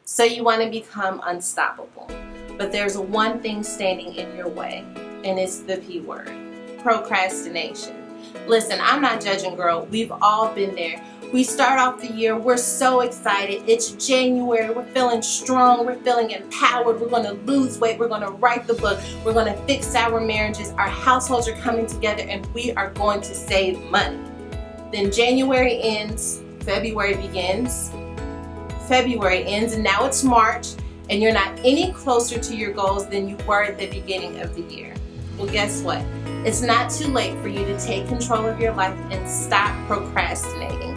So you want to become unstoppable. But there's one thing standing in your way, and it's the P word, procrastination. Listen, I'm not judging, girl. We've all been there. We start off the year, we're so excited. It's January, we're feeling strong, we're feeling empowered, we're going to lose weight, we're going to write the book, we're going to fix our marriages, our households are coming together, and we are going to save money. Then January ends, February begins, and now it's March, and you're not any closer to your goals than you were at the beginning of the year. Well, guess what? It's not too late for you to take control of your life and stop procrastinating.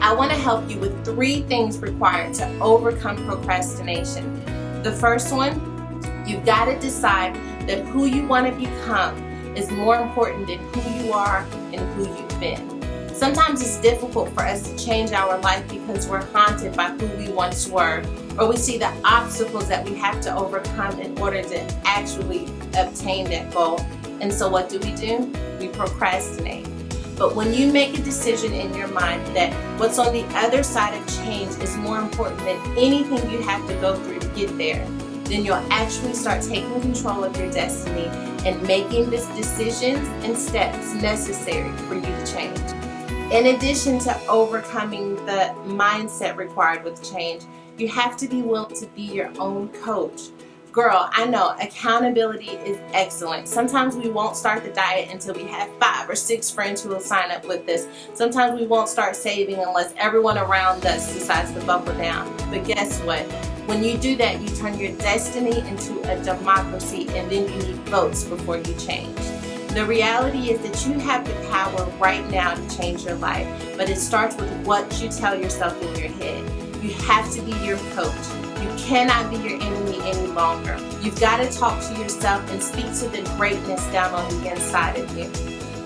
I want to help you with 3 things required to overcome procrastination. The first one, you've got to decide that who you want to become is more important than who you are and who you've been. Sometimes it's difficult for us to change our life because we're haunted by who we once were, or we see the obstacles that we have to overcome in order to actually obtain that goal. And so what do? We procrastinate. But when you make a decision in your mind that what's on the other side of change is more important than anything you have to go through to get there, then you'll actually start taking control of your destiny and making the decisions and steps necessary for you to change. In addition to overcoming the mindset required with change, you have to be willing to be your own coach. Girl, I know accountability is excellent. Sometimes we won't start the diet until we have 5 or 6 friends who will sign up with us. Sometimes we won't start saving unless everyone around us decides to buckle down. But guess what? When you do that, you turn your destiny into a democracy, and then you need votes before you change. The reality is that you have the power right now to change your life, but it starts with what you tell yourself in your head. You have to be your coach. You cannot be your enemy any longer. You've got to talk to yourself and speak to the greatness down on the inside of you.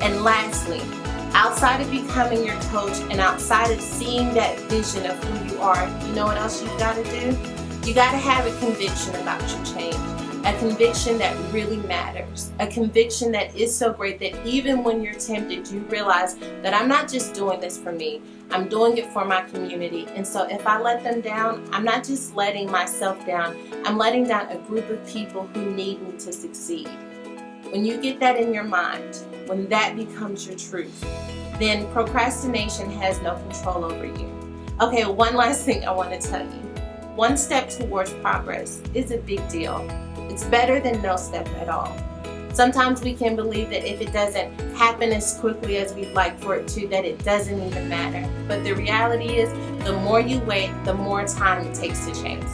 And lastly, outside of becoming your coach and outside of seeing that vision of who you are, you know what else you've got to do? You got to have a conviction about your change. A conviction that really matters. A conviction that is so great that even when you're tempted, you realize that I'm not just doing this for me. I'm doing it for my community. And so if I let them down, I'm not just letting myself down. I'm letting down a group of people who need me to succeed. When you get that in your mind, when that becomes your truth, then procrastination has no control over you. Okay, one last thing I want to tell you. One step towards progress is a big deal. It's better than no step at all. Sometimes we can believe that if it doesn't happen as quickly as we'd like for it to, that it doesn't even matter. But the reality is, the more you wait, the more time it takes to change.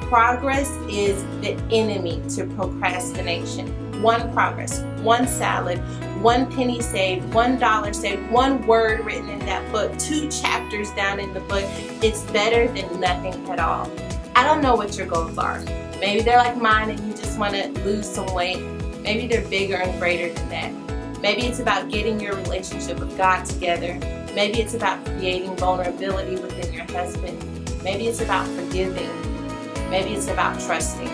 Progress is the enemy to procrastination. One progress, one salad, one penny saved, $1 saved, one word written in that book, 2 chapters down in the book. It's better than nothing at all. I don't know what your goals are. Maybe they're like mine and you just want to lose some weight. Maybe they're bigger and greater than that. Maybe it's about getting your relationship with God together. Maybe it's about creating vulnerability within your husband. Maybe it's about forgiving. Maybe it's about trusting.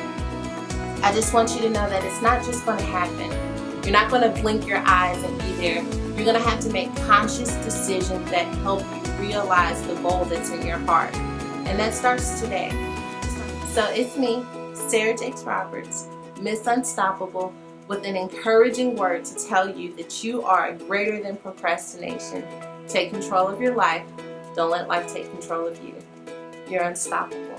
I just want you to know that it's not just going to happen. You're not going to blink your eyes and be there. You're going to have to make conscious decisions that help you realize the goal that's in your heart. And that starts today. So it's me, Sarah Jakes Roberts, Miss Unstoppable, with an encouraging word to tell you that you are greater than procrastination. Take control of your life. Don't let life take control of you. You're unstoppable.